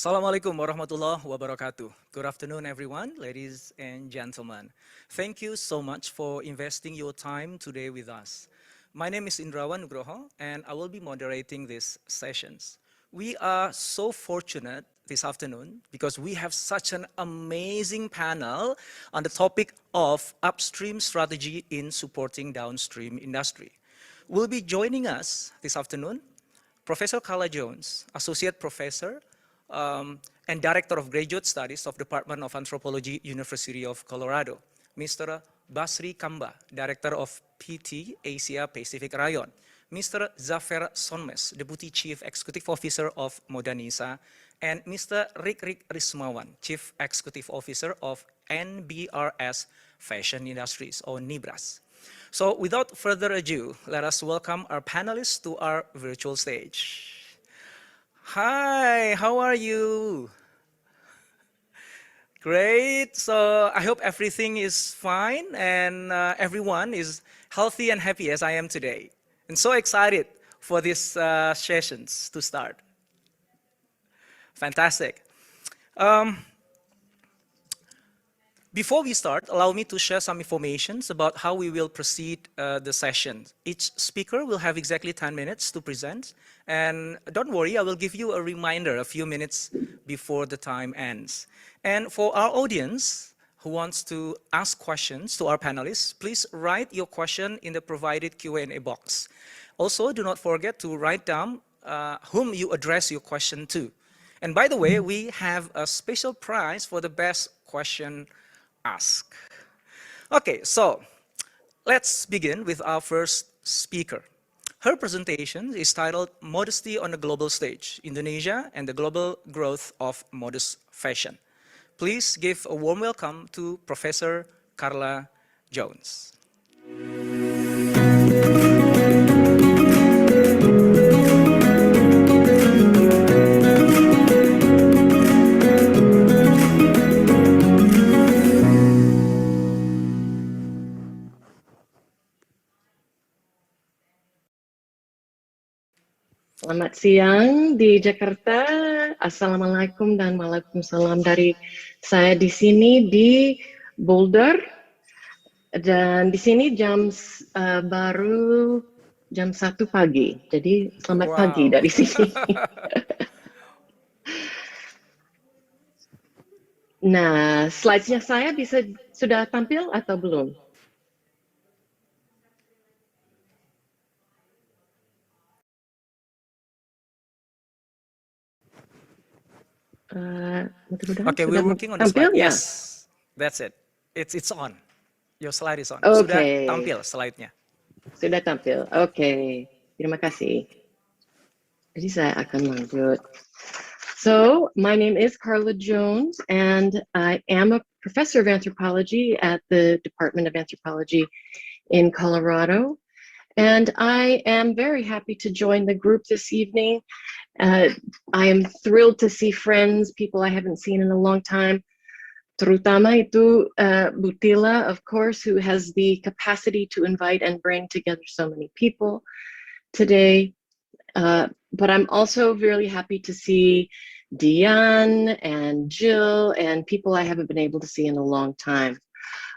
Assalamualaikum warahmatullahi wabarakatuh. Good afternoon, everyone, ladies and gentlemen. Thank you so much for investing your time today with us. My name is Indrawan Nugroho, and I will be moderating these sessions. We are so fortunate this afternoon because we have such an amazing panel on the topic of upstream strategy in supporting downstream industry. Will be joining us this afternoon Professor Carla Jhones, Associate Professor and Director of Graduate Studies of Department of Anthropology, University of Colorado. Mr. Basri Kamba, Director of PT Asia Pacific Rayon. Mr. Zafer Sonmes, Deputy Chief Executive Officer of Modanisa. And Mr. Rik Rismawan, Chief Executive Officer of NBRS Fashion Industries, or NIBRAS. So without further ado, let us welcome our panelists to our virtual stage. Hi, how are you? Great, so I hope everything is fine and everyone is healthy and happy as I am today. And so excited for these sessions to start. Fantastic. Before we start, allow me to share some information about how we will proceed the session. Each speaker will have exactly 10 minutes to present. And don't worry, I will give you a reminder a few minutes before the time ends. And for our audience who wants to ask questions to our panelists, please write your question in the provided Q&A box. Also, do not forget to write down whom you address your question to. And by the way, we have a special prize for the best question asked. Okay, so let's begin with our first speaker. Her presentation is titled Modesty on the Global Stage, Indonesia and the Global Growth of Modest Fashion. Please give a warm welcome to Professor Carla Jhones. Selamat siang di Jakarta. Assalamualaikum dan waalaikumsalam dari saya di sini di Boulder. Dan di sini baru jam 1 pagi. Jadi selamat pagi dari sini. Nah, slides-nya saya sudah tampil atau belum? Okay, we're working on the slide. Yes, that's it. It's on. Your slide is on. Sudah tampil slide-nya. Sudah tampil. Oke, terima kasih. Jadi saya akan lanjut. So, my name is Carla Jhones, and I am a professor of anthropology at the Department of Anthropology in Colorado. And I am very happy to join the group this evening. I am thrilled to see friends, people I haven't seen in a long time. Terutama itu Butila, of course, who has the capacity to invite and bring together so many people today. But I'm also really happy to see Diane and Jill and people I haven't been able to see in a long time.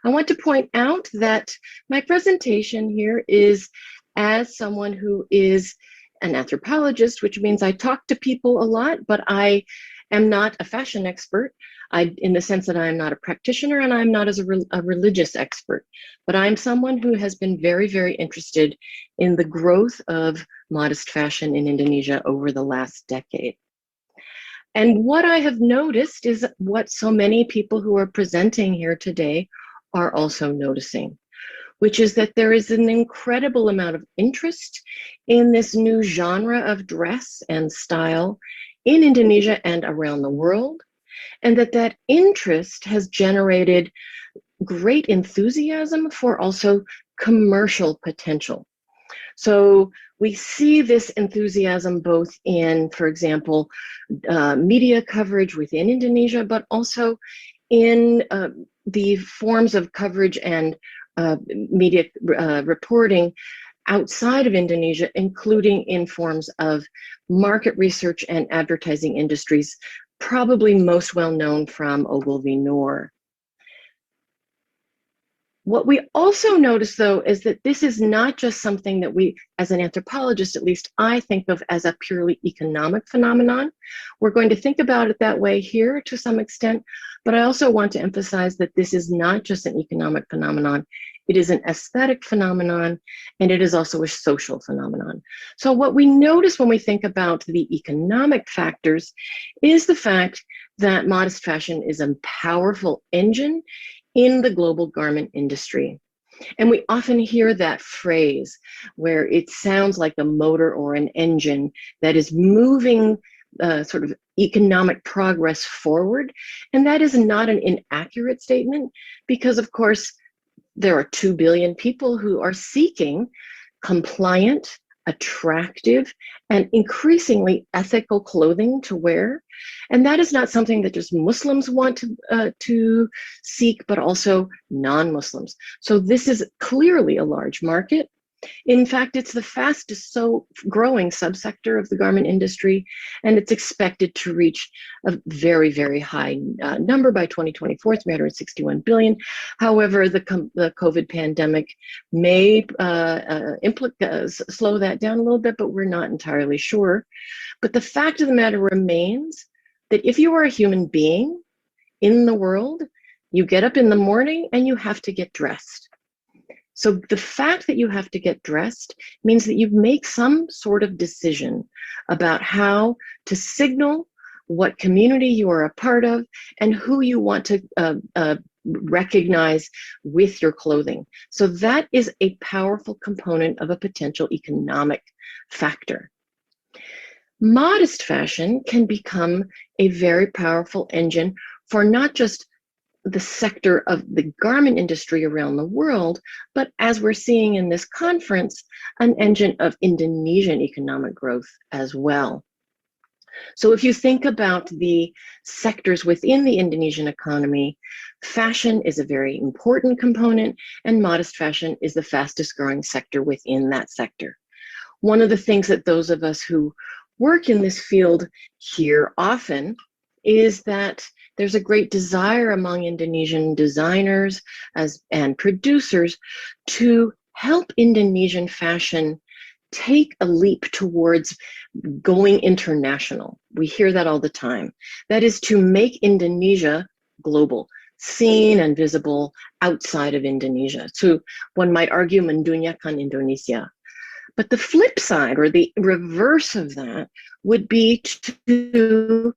I want to point out that my presentation here is as someone who is an anthropologist, which means I talk to people a lot, but I am not a fashion expert, in the sense that I'm not a practitioner and I'm not a religious expert, but I'm someone who has been very, very interested in the growth of modest fashion in Indonesia over the last decade. And what I have noticed is what so many people who are presenting here today are also noticing, which is that there is an incredible amount of interest in this new genre of dress and style in Indonesia and around the world, and that interest has generated great enthusiasm for also commercial potential. So we see this enthusiasm both in, for example, media coverage within Indonesia, but also in the forms of coverage and media reporting outside of Indonesia, including in forms of market research and advertising industries, probably most well known from Ogilvy Noor. What we also notice, though, is that this is not just something that we, as an anthropologist, at least I think of as a purely economic phenomenon. We're going to think about it that way here to some extent, but I also want to emphasize that this is not just an economic phenomenon. It is an aesthetic phenomenon, and it is also a social phenomenon. So what we notice when we think about the economic factors is the fact that modest fashion is a powerful engine in the global garment industry. And we often hear that phrase where it sounds like a motor or an engine that is moving sort of economic progress forward. And that is not an inaccurate statement because, of course, there are 2 billion people who are seeking compliant, attractive, and increasingly ethical clothing to wear. And that is not something that just Muslims want to seek, but also non-Muslims. So this is clearly a large market. In fact, it's the fastest growing subsector of the garment industry, and it's expected to reach a very, very high number by 2024. It's 161 billion. However, the COVID pandemic may slow that down a little bit, but we're not entirely sure. But the fact of the matter remains that if you are a human being in the world, you get up in the morning and you have to get dressed. So the fact that you have to get dressed means that you make some sort of decision about how to signal what community you are a part of and who you want to recognize with your clothing. So that is a powerful component of a potential economic factor. Modest fashion can become a very powerful engine for not just the sector of the garment industry around the world, but as we're seeing in this conference, an engine of Indonesian economic growth as well. So if you think about the sectors within the Indonesian economy, fashion is a very important component, and modest fashion is the fastest growing sector within that sector. One of the things that those of us who work in this field hear often is that there's a great desire among Indonesian designers and producers to help Indonesian fashion take a leap towards going international. We hear that all the time. That is to make Indonesia global, seen and visible outside of Indonesia. So one might argue mendunyakan Indonesia. But the flip side, or the reverse of that, would be to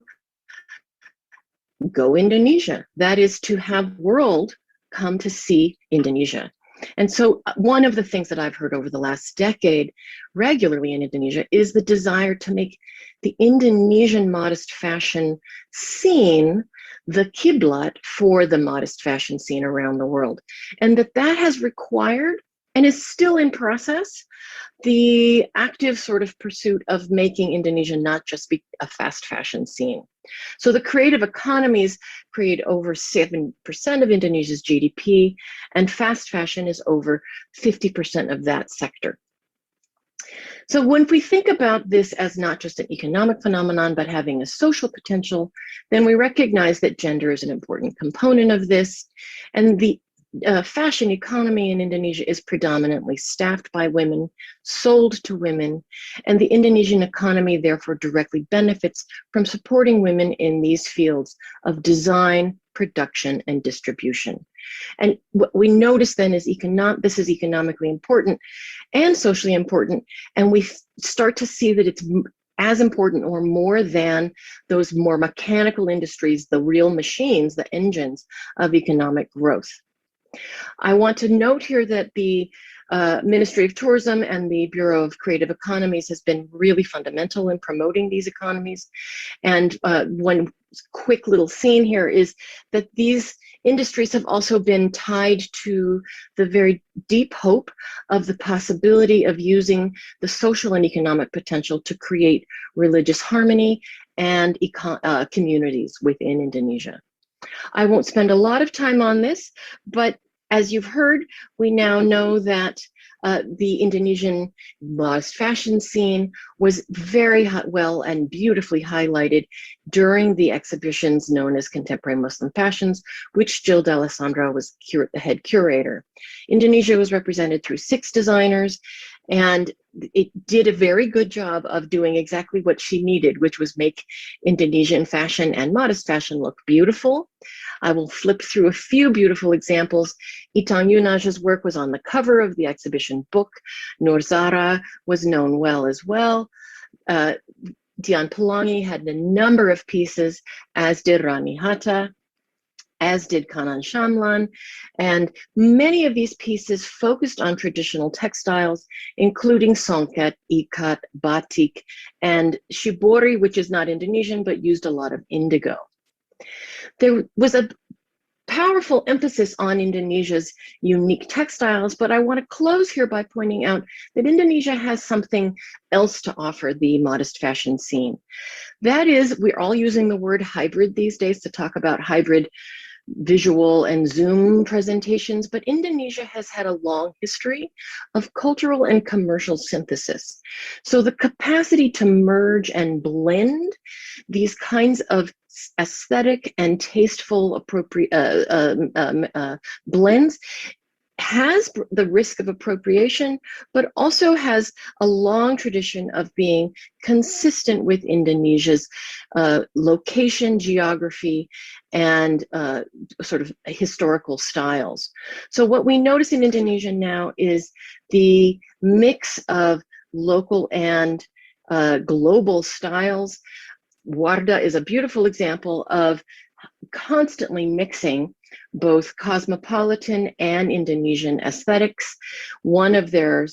go Indonesia. That is to have world come to see Indonesia. And so one of the things that I've heard over the last decade regularly in Indonesia is the desire to make the Indonesian modest fashion scene the kiblat for the modest fashion scene around the world. And that has required, and is still in process, the active sort of pursuit of making Indonesia not just be a fast fashion scene. So the creative economies create over 7% of Indonesia's GDP, and fast fashion is over 50% of that sector. So when we think about this as not just an economic phenomenon, but having a social potential, then we recognize that gender is an important component of this. And the fashion economy in Indonesia is predominantly staffed by women, sold to women, and the Indonesian economy therefore directly benefits from supporting women in these fields of design, production, and distribution. And what we notice then is this is economically important and socially important, and we start to see that it's as important or more than those more mechanical industries, the real machines, the engines of economic growth. I want to note here that the Ministry of Tourism and the Bureau of Creative Economies has been really fundamental in promoting these economies. And one quick little scene here is that these industries have also been tied to the very deep hope of the possibility of using the social and economic potential to create religious harmony and communities within Indonesia. I won't spend a lot of time on this, but as you've heard, we now know that the Indonesian modest fashion scene was very well and beautifully highlighted during the exhibitions known as Contemporary Muslim Fashions, which Jill D'Alessandro was the head curator. Indonesia was represented through 6 designers, and it did a very good job of doing exactly what she needed, which was make Indonesian fashion and modest fashion look beautiful. I will flip through a few beautiful examples. Itang Yunaj's work was on the cover of the exhibition book. Nur Zara was known well as well. Dian Pelangi had a number of pieces, as did Rani Hatta, as did Kanan Shamlan, and many of these pieces focused on traditional textiles, including songket, ikat, batik, and shibori, which is not Indonesian, but used a lot of indigo. There was a powerful emphasis on Indonesia's unique textiles, but I want to close here by pointing out that Indonesia has something else to offer the modest fashion scene. That is, we're all using the word hybrid these days to talk about hybrid visual and Zoom presentations, but Indonesia has had a long history of cultural and commercial synthesis. So the capacity to merge and blend these kinds of aesthetic and tasteful blends has the risk of appropriation, but also has a long tradition of being consistent with Indonesia's location, geography, and sort of historical styles. So what we notice in Indonesia now is the mix of local and global styles. Wardah is a beautiful example of constantly mixing both cosmopolitan and Indonesian aesthetics. One of their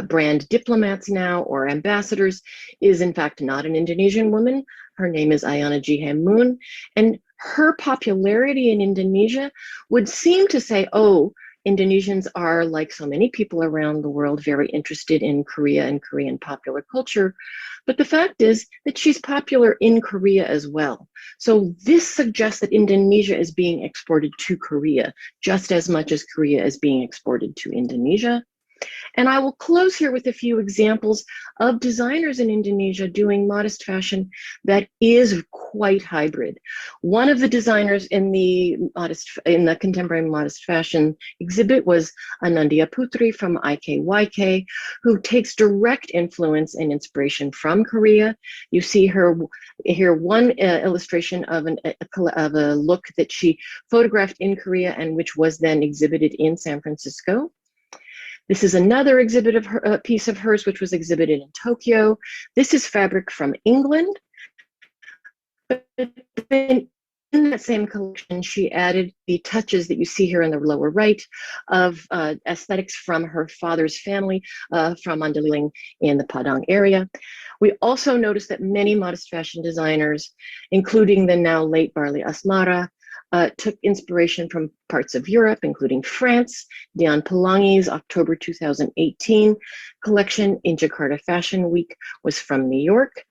brand diplomats now, or ambassadors, is in fact not an Indonesian woman. Her name is Ayana Jihemoon, and her popularity in Indonesia would seem to say, oh, Indonesians are, like so many people around the world, very interested in Korea and Korean popular culture. But the fact is that she's popular in Korea as well. So this suggests that Indonesia is being exported to Korea just as much as Korea is being exported to Indonesia. And I will close here with a few examples of designers in Indonesia doing modest fashion that is quite hybrid. One of the designers in the contemporary modest fashion exhibit was Anandya Putri from IKYK, who takes direct influence and inspiration from Korea. You see her here one illustration of a look that she photographed in Korea and which was then exhibited in San Francisco. This is another exhibit of her, piece of hers, which was exhibited in Tokyo. This is fabric from England. But then in that same collection, she added the touches that you see here in the lower right of aesthetics from her father's family from Mandailing in the Padang area. We also noticed that many modest fashion designers, including the now late Barley Asmara, took inspiration from parts of Europe, including France. Dian Pelangi's October 2018 collection in Jakarta Fashion Week was from New York.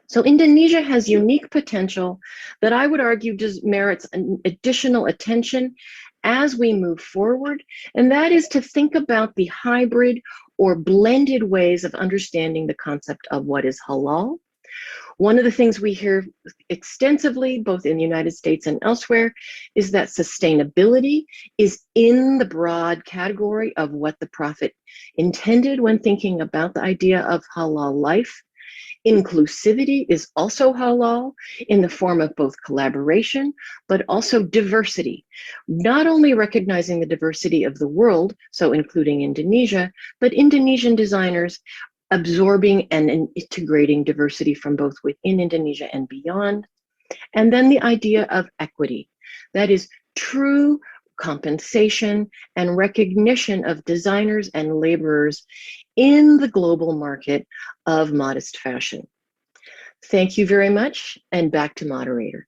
So Indonesia has unique potential that I would argue merits an additional attention as we move forward, and that is to think about the hybrid or blended ways of understanding the concept of what is halal. One of the things we hear extensively, both in the United States and elsewhere, is that sustainability is in the broad category of what the Prophet intended when thinking about the idea of halal life. Inclusivity is also halal in the form of both collaboration, but also diversity. Not only recognizing the diversity of the world, so including Indonesia, but Indonesian designers absorbing and integrating diversity from both within Indonesia and beyond. And then the idea of equity, that is true compensation and recognition of designers and laborers in the global market of modest fashion. Thank you very much, and back to moderator.